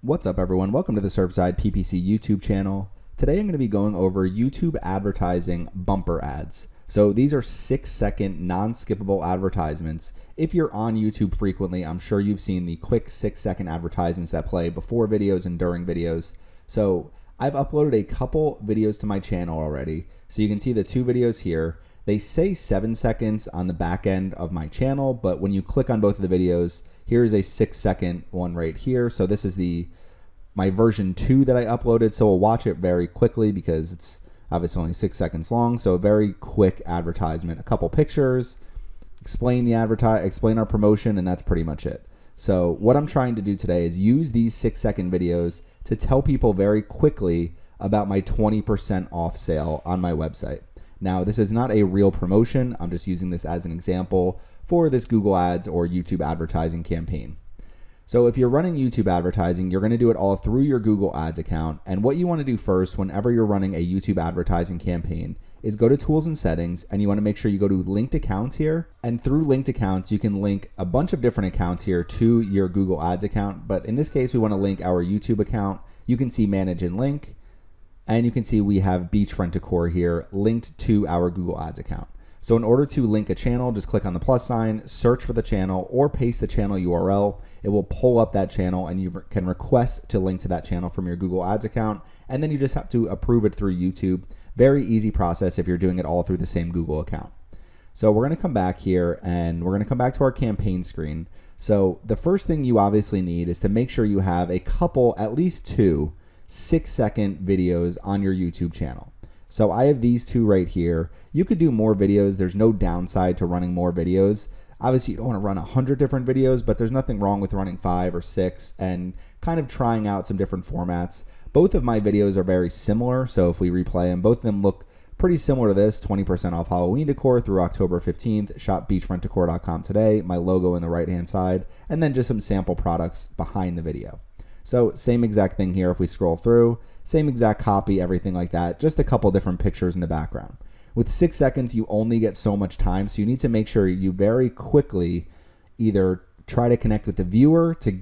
What's up everyone, welcome to the Surfside PPC YouTube channel. Today I'm going to be going over YouTube advertising bumper ads. So these are 6-second non-skippable advertisements. If you're on YouTube frequently, I'm sure you've seen the quick 6-second advertisements that play before videos and during videos. So I've uploaded a couple videos to my channel already. So you can see the two videos here. They say 7 seconds on the back end of my channel, but when you click on both of the videos, here's a 6-second one right here. So this is my version 2 that I uploaded. So we'll watch it very quickly because it's obviously only 6 seconds long. So a very quick advertisement, a couple pictures, explain our promotion, and that's pretty much it. So what I'm trying to do today is use these 6-second videos to tell people very quickly about my 20% off sale on my website. Now, this is not a real promotion. I'm just using this as an example for this Google Ads or YouTube advertising campaign. So if you're running YouTube advertising, you're going to do it all through your Google Ads account. And what you want to do first whenever you're running a YouTube advertising campaign is go to Tools and Settings, and you want to make sure you go to Linked Accounts here. And through Linked Accounts, you can link a bunch of different accounts here to your Google Ads account. But in this case, we want to link our YouTube account. You can see Manage and Link. And you can see we have Beachfront Decor here linked to our Google Ads account. So in order to link a channel, just click on the plus sign, search for the channel, or paste the channel URL. It will pull up that channel and you can request to link to that channel from your Google Ads account. And then you just have to approve it through YouTube. Very easy process if you're doing it all through the same Google account. So we're going to come back here and we're going to come back to our campaign screen. So the first thing you obviously need is to make sure you have a couple, at least 2 6-second videos on your YouTube channel. So I have these 2 right here. You could do more videos. There's no downside to running more videos. Obviously, you don't want to run 100 different videos, but there's nothing wrong with running 5 or 6 and kind of trying out some different formats. Both of my videos are very similar, so if we replay them, both of them look pretty similar to this. 20% off Halloween decor through October 15th. Shop beachfrontdecor.com today. My logo in the right-hand side, and then just some sample products behind the video. So same exact thing here if we scroll through, same exact copy, everything like that, just a couple different pictures in the background. With 6 seconds, you only get so much time, so you need to make sure you very quickly either try to connect with the viewer to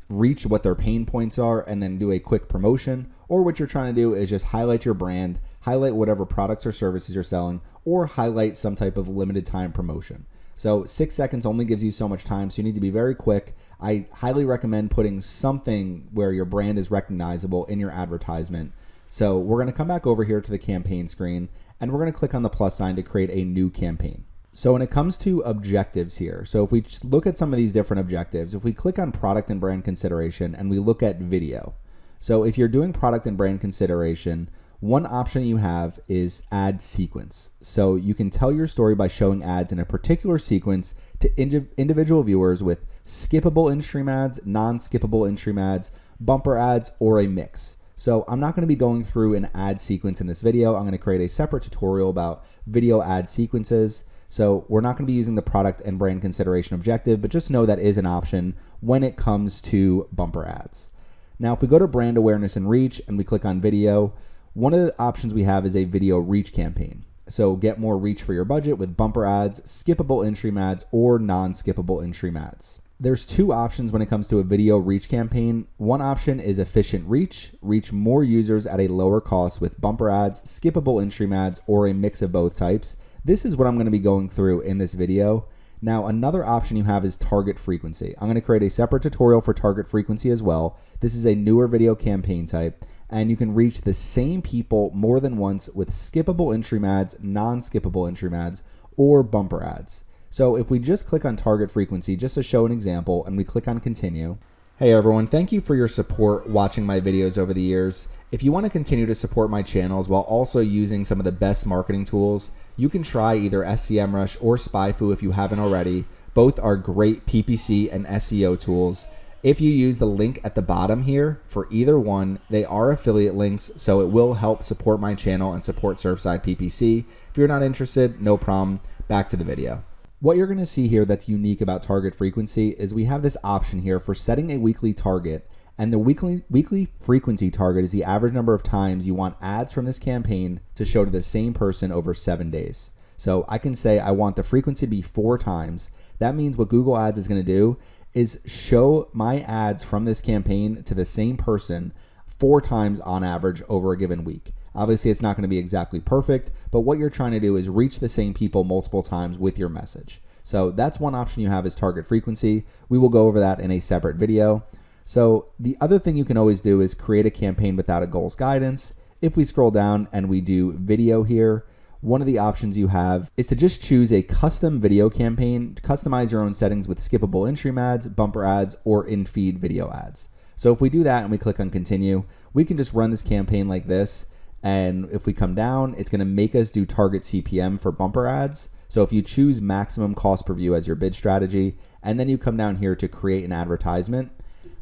reach what their pain points are and then do a quick promotion, or what you're trying to do is just highlight your brand, highlight whatever products or services you're selling, or highlight some type of limited time promotion. So 6 seconds only gives you so much time, so you need to be very quick. I highly recommend putting something where your brand is recognizable in your advertisement. So we're going to come back over here to the campaign screen, and we're going to click on the plus sign to create a new campaign. So when it comes to objectives here, so if we just look at some of these different objectives, if we click on product and brand consideration and we look at video. So if you're doing product and brand consideration, one option you have is ad sequence. So you can tell your story by showing ads in a particular sequence to individual viewers with skippable in-stream ads, non-skippable in-stream ads, bumper ads, or a mix. So I'm not going to be going through an ad sequence in this video. I'm going to create a separate tutorial about video ad sequences. So we're not going to be using the product and brand consideration objective, but just know that is an option when it comes to bumper ads. Now, if we go to brand awareness and reach and we click on video, one of the options we have is a video reach campaign. So get more reach for your budget with bumper ads, skippable in-stream ads, or non-skippable in-stream ads. There's 2 options when it comes to a video reach campaign. One option is efficient reach more users at a lower cost with bumper ads, skippable in-stream ads, or a mix of both types. This is what I'm going to be going through in this video. Now, another option you have is target frequency. I'm going to create a separate tutorial for target frequency as well. This is a newer video campaign type, and you can reach the same people more than once with skippable in-stream ads, non-skippable in-stream ads, or bumper ads. So if we just click on target frequency, just to show an example, and we click on continue. Hey everyone, thank you for your support watching my videos over the years. If you want to continue to support my channels while also using some of the best marketing tools, you can try either SEMrush or SpyFu if you haven't already. Both are great PPC and SEO tools. If you use the link at the bottom here for either one, they are affiliate links, so it will help support my channel and support Surfside PPC. If you're not interested, no problem. Back to the video. What you're going to see here that's unique about target frequency is we have this option here for setting a weekly target, and the weekly frequency target is the average number of times you want ads from this campaign to show to the same person over 7 days. So I can say I want the frequency to be 4 times. That means what Google Ads is going to do is show my ads from this campaign to the same person 4 times on average over a given week. Obviously, it's not going to be exactly perfect, but what you're trying to do is reach the same people multiple times with your message. So that's one option you have is target frequency. We will go over that in a separate video. So the other thing you can always do is create a campaign without a goals guidance. If we scroll down and we do video here, one of the options you have is to just choose a custom video campaign, customize your own settings with skippable in-stream ads, bumper ads, or in-feed video ads. So if we do that and we click on continue, we can just run this campaign like this. And if we come down, it's going to make us do target CPM for bumper ads. So if you choose maximum cost per view as your bid strategy, and then you come down here to create an advertisement,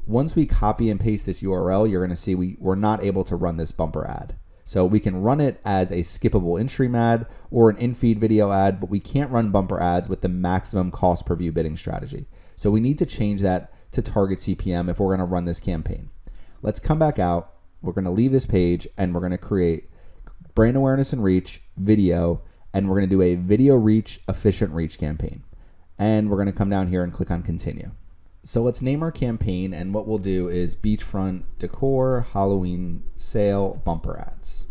once we copy and paste this URL, you're going to see we're not able to run this bumper ad. So we can run it as a skippable in-stream ad or an in-feed video ad, but we can't run bumper ads with the maximum cost per view bidding strategy. So we need to change that to target CPM if we're going to run this campaign. Let's come back out. We're going to leave this page and we're going to create brand awareness and reach video, and we're going to do a video reach, efficient reach campaign. And we're going to come down here and click on continue. So let's name our campaign, and what we'll do is beachfront decor, Halloween sale, bumper ads.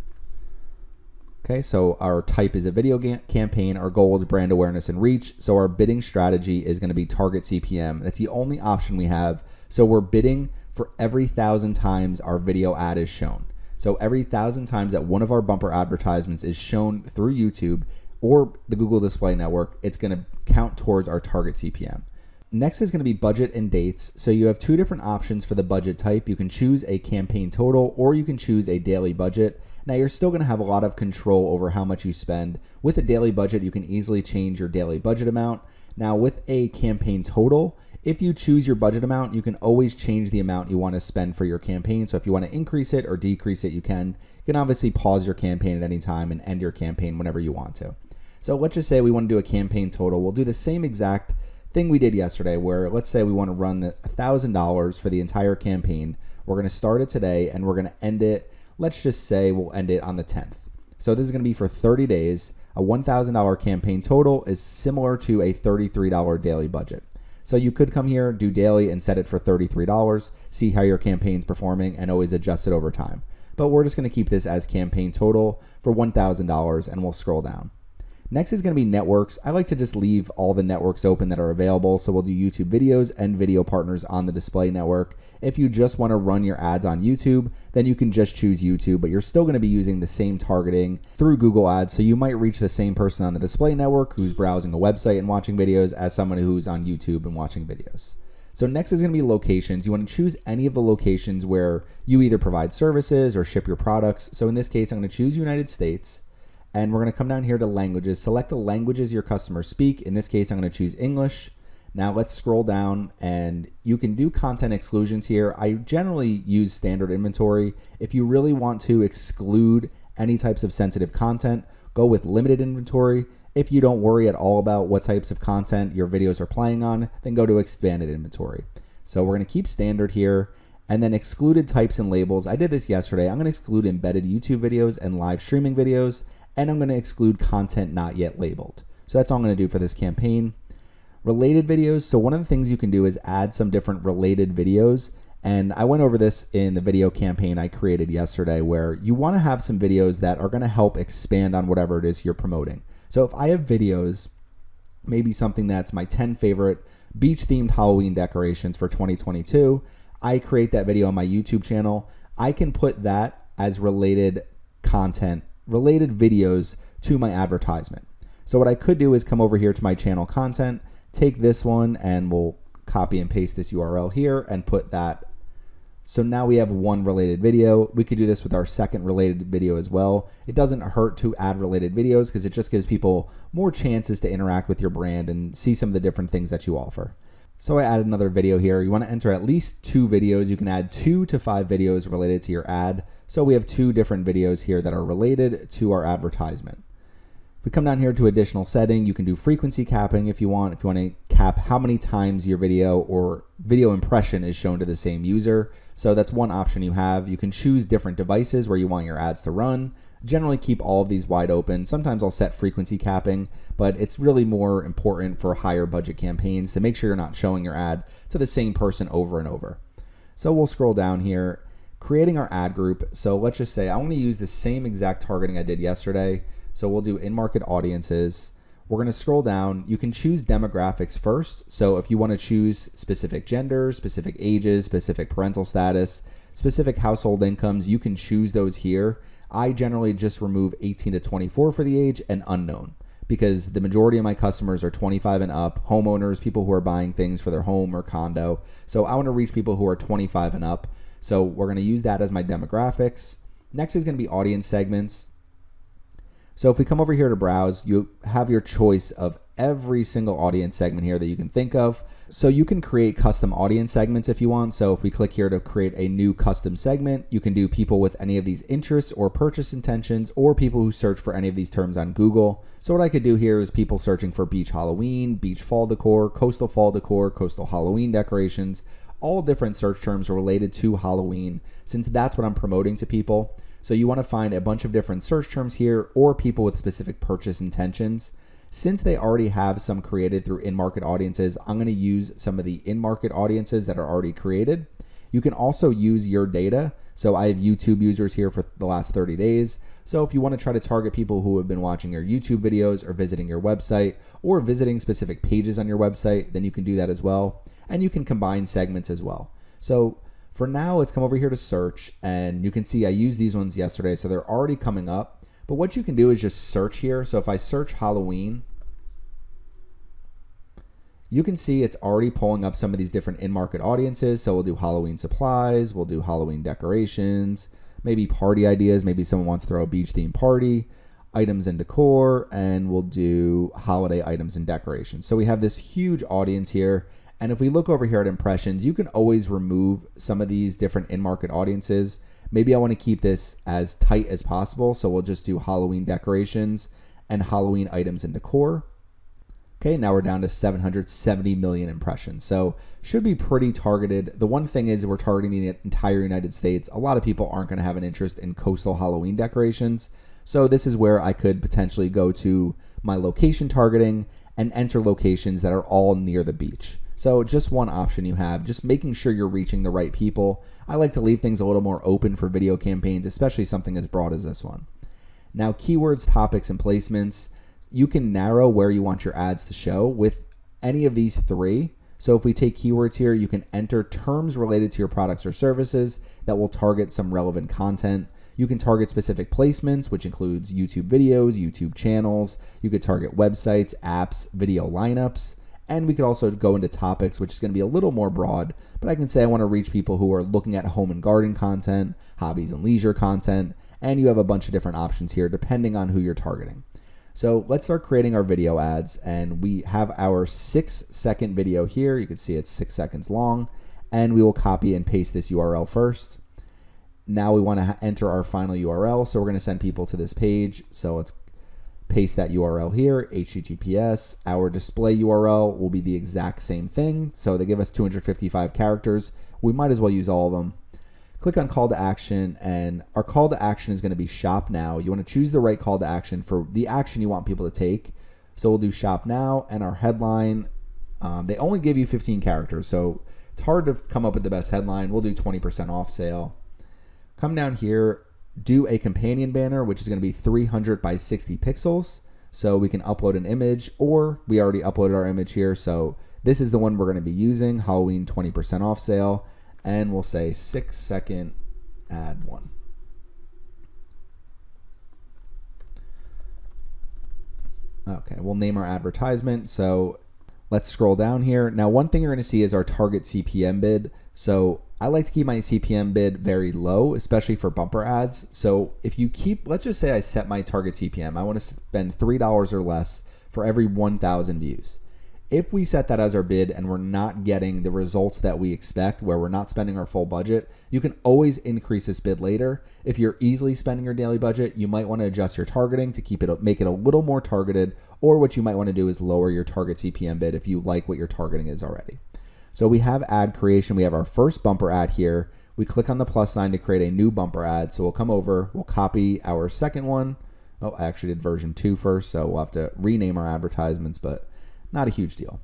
Okay, so our type is a video campaign. Our goal is brand awareness and reach. So our bidding strategy is going to be target CPM. That's the only option we have. So we're bidding for every 1,000 times our video ad is shown. So every 1,000 times that one of our bumper advertisements is shown through YouTube or the Google Display Network, it's going to count towards our target CPM. Next is going to be budget and dates. So you have 2 different options for the budget type. You can choose a campaign total or you can choose a daily budget. Now you're still going to have a lot of control over how much you spend. With a daily budget, you can easily change your daily budget amount. Now with a campaign total, if you choose your budget amount, you can always change the amount you want to spend for your campaign. So if you want to increase it or decrease it, you can. You can obviously pause your campaign at any time and end your campaign whenever you want to. So let's just say we want to do a campaign total. We'll do the same exact thing we did yesterday where let's say we want to run $1,000 for the entire campaign. We're going to start it today and we're going to end it. Let's just say we'll end it on the 10th. So this is going to be for 30 days. A $1,000 campaign total is similar to a $33 daily budget. So you could come here, do daily and set it for $33, see how your campaign's performing and always adjust it over time. But we're just going to keep this as campaign total for $1,000 and we'll scroll down. Next is going to be networks. I like to just leave all the networks open that are available. So we'll do YouTube videos and video partners on the display network. If you just want to run your ads on YouTube, then you can just choose YouTube, but you're still going to be using the same targeting through Google Ads. So you might reach the same person on the display network who's browsing a website and watching videos as someone who's on YouTube and watching videos. So next is going to be locations. You want to choose any of the locations where you either provide services or ship your products. So in this case, I'm going to choose United States. And we're going to come down here to languages, select the languages your customers speak. In this case, I'm going to choose English. Now let's scroll down and you can do content exclusions here. I generally use standard inventory. If you really want to exclude any types of sensitive content, go with limited inventory. If you don't worry at all about what types of content your videos are playing on, then go to expanded inventory. So we're going to keep standard here. And then excluded types and labels. I did this yesterday. I'm going to exclude embedded YouTube videos and live streaming videos. And I'm going to exclude content not yet labeled. So that's all I'm going to do for this campaign. Related videos. So one of the things you can do is add some different related videos. And I went over this in the video campaign I created yesterday where you want to have some videos that are going to help expand on whatever it is you're promoting. So if I have videos, maybe something that's my 10 favorite beach themed Halloween decorations for 2022, I create that video on my YouTube channel. I can put that as related content, related videos to my advertisement. So what I could do is come over here to my channel content, take this one and we'll copy and paste this URL here and put that. So now we have one related video. We could do this with our second related video as well. It doesn't hurt to add related videos because it just gives people more chances to interact with your brand and see some of the different things that you offer. So I added another video here. You want to enter at least 2 videos. You can add 2 to 5 videos related to your ad. So we have 2 different videos here that are related to our advertisement. If we come down here to additional setting, you can do frequency capping if you want. If you want to cap how many times your video or video impression is shown to the same user. So that's one option you have. You can choose different devices where you want your ads to run. Generally keep all of these wide open. Sometimes I'll set frequency capping, but it's really more important for higher budget campaigns to make sure you're not showing your ad to the same person over and over. So we'll scroll down here, creating our ad group. So let's just say I want to use the same exact targeting I did yesterday. So we'll do in-market audiences. We're going to scroll down. You can choose demographics first. So if you want to choose specific genders, specific ages, specific parental status, specific household incomes, you can choose those here. I generally just remove 18 to 24 for the age and unknown, because the majority of my customers are 25 and up, homeowners, people who are buying things for their home or condo. So I want to reach people who are 25 and up. So we're going to use that as my demographics. Next is going to be audience segments. So if we come over here to browse, you have your choice of every single audience segment here that you can think of. So you can create custom audience segments if you want. So if we click here to create a new custom segment, you can do people with any of these interests or purchase intentions, or people who search for any of these terms on Google. So what I could do here is people searching for beach Halloween, beach fall decor, coastal fall decor, coastal Halloween decorations, all different search terms related to Halloween, since that's what I'm promoting to people. So you want to find a bunch of different search terms here, or people with specific purchase intentions. Since they already have some created through in-market audiences, I'm going to use some of the in-market audiences that are already created. You can also use your data. So I have YouTube users here for the last 30 days. So if you want to try to target people who have been watching your YouTube videos or visiting your website or visiting specific pages on your website, then you can do that as well. And you can combine segments as well. So for now, let's come over here to search, and you can see I used these ones yesterday, so they're already coming up. But what you can do is just search here. So if I search Halloween, you can see it's already pulling up some of these different in-market audiences. So we'll do Halloween supplies, we'll do Halloween decorations, maybe party ideas, maybe someone wants to throw a beach themed party, items and decor, and we'll do holiday items and decorations. So we have this huge audience here. And if we look over here at impressions, you can always remove some of these different in-market audiences. Maybe I want to keep this as tight as possible. So we'll just do Halloween decorations and Halloween items and decor. Okay, now we're down to 770 million impressions. So should be pretty targeted. The one thing is we're targeting the entire United States. A lot of people aren't going to have an interest in coastal Halloween decorations. So this is where I could potentially go to my location targeting and enter locations that are all near the beach. So just one option you have, just making sure you're reaching the right people. I like to leave things a little more open for video campaigns, especially something as broad as this one. Now, keywords, topics, and placements, you can narrow where you want your ads to show with any of these three. So if we take keywords here, you can enter terms related to your products or services that will target some relevant content. You can target specific placements, which includes YouTube videos, YouTube channels. You could target websites, apps, video lineups. And we could also go into topics, which is going to be a little more broad, but I can say I want to reach people who are looking at home and garden content, hobbies and leisure content, and you have a bunch of different options here depending on who you're targeting. So let's start creating our video ads, and we have our 6-second video here. You can see it's 6 seconds long, and we will copy and paste this URL first. Now we want to enter our final URL, so we're going to send people to this page. So let's paste that URL here, HTTPS. Our display URL will be the exact same thing. So they give us 255 characters. We might as well use all of them. Click on call to action, and our call to action is going to be shop now. You want to choose the right call to action for the action you want people to take. So we'll do shop now, and our headline, they only give you 15 characters. So it's hard to come up with the best headline. We'll do 20% off sale. Come down here, do a companion banner, which is going to be 300 by 60 pixels. So we can upload an image, or we already uploaded our image here. So this is the one we're going to be using, Halloween 20% off sale. And we'll say 6-second ad one. Okay, we'll name our advertisement. So let's scroll down here. Now, one thing you're going to see is our target CPM bid. So I like to keep my CPM bid very low, especially for bumper ads. So if you keep, let's just say I set my target CPM. I want to spend $3 or less for every 1,000 views. If we set that as our bid and we're not getting the results that we expect, where we're not spending our full budget, you can always increase this bid later. If you're easily spending your daily budget, you might want to adjust your targeting to make it a little more targeted, or what you might want to do is lower your target CPM bid if you like what your targeting is already. So we have ad creation. We have our first bumper ad here. We click on the plus sign to create a new bumper ad. So we'll come over, we'll copy our second one. Oh, I actually did version 2 first, so we'll have to rename our advertisements, but not a huge deal.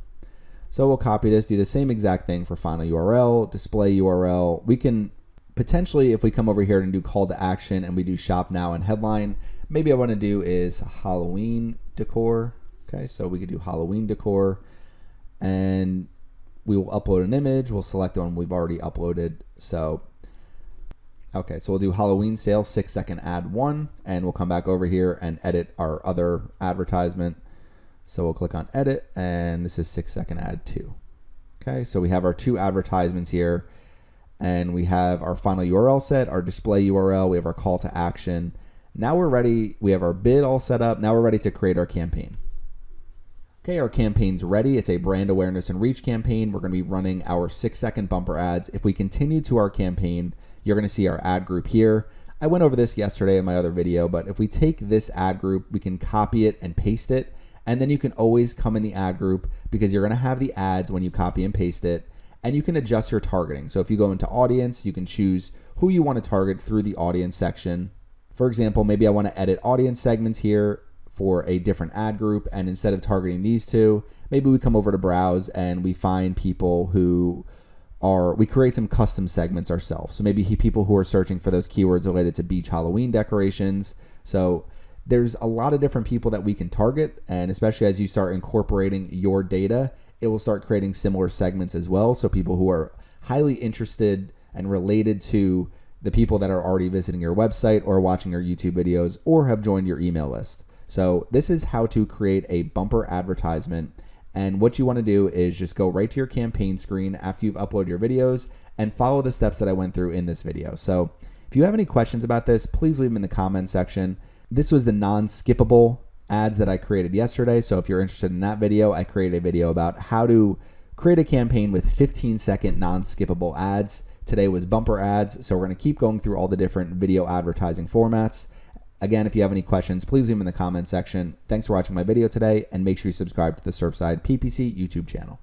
So we'll copy this, do the same exact thing for final URL, display URL. We can potentially, if we come over here and do call to action and we do shop now and headline, maybe I want to do is Halloween decor. Okay, so we could do Halloween decor, and we will upload an image. We'll select the one we've already uploaded. So, okay, so we'll do Halloween sale 6-second ad 1, and we'll come back over here and edit our other advertisement. So we'll click on edit, and this is 6-second ad 2. Okay, so we have our 2 advertisements here, and we have our final URL set, our display URL, we have our call to action. Now we're ready. We have our bid all set up. Now we're ready to create our campaign. Okay, our campaign's ready. It's a brand awareness and reach campaign. We're going to be running our 6-second bumper ads. If we continue to our campaign, you're going to see our ad group here. I went over this yesterday in my other video, but if we take this ad group, we can copy it and paste it, and then you can always come in the ad group because you're going to have the ads when you copy and paste it, and you can adjust your targeting. So if you go into audience, you can choose who you want to target through the audience section. For example, maybe I want to edit audience segments here for a different ad group, and instead of targeting these 2, maybe we come over to browse and we find people who we create some custom segments ourselves. So maybe people who are searching for those keywords related to beach Halloween decorations. So there's a lot of different people that we can target, and especially as you start incorporating your data, it will start creating similar segments as well. So people who are highly interested and related to the people that are already visiting your website or watching your YouTube videos or have joined your email list. So this is how to create a bumper advertisement. And what you want to do is just go right to your campaign screen after you've uploaded your videos and follow the steps that I went through in this video. So if you have any questions about this, please leave them in the comment section. This was the non-skippable ads that I created yesterday. So if you're interested in that video, I created a video about how to create a campaign with 15-second non-skippable ads. Today was bumper ads. So we're going to keep going through all the different video advertising formats. Again, if you have any questions, please leave them in the comment section. Thanks for watching my video today, and make sure you subscribe to the Surfside PPC YouTube channel.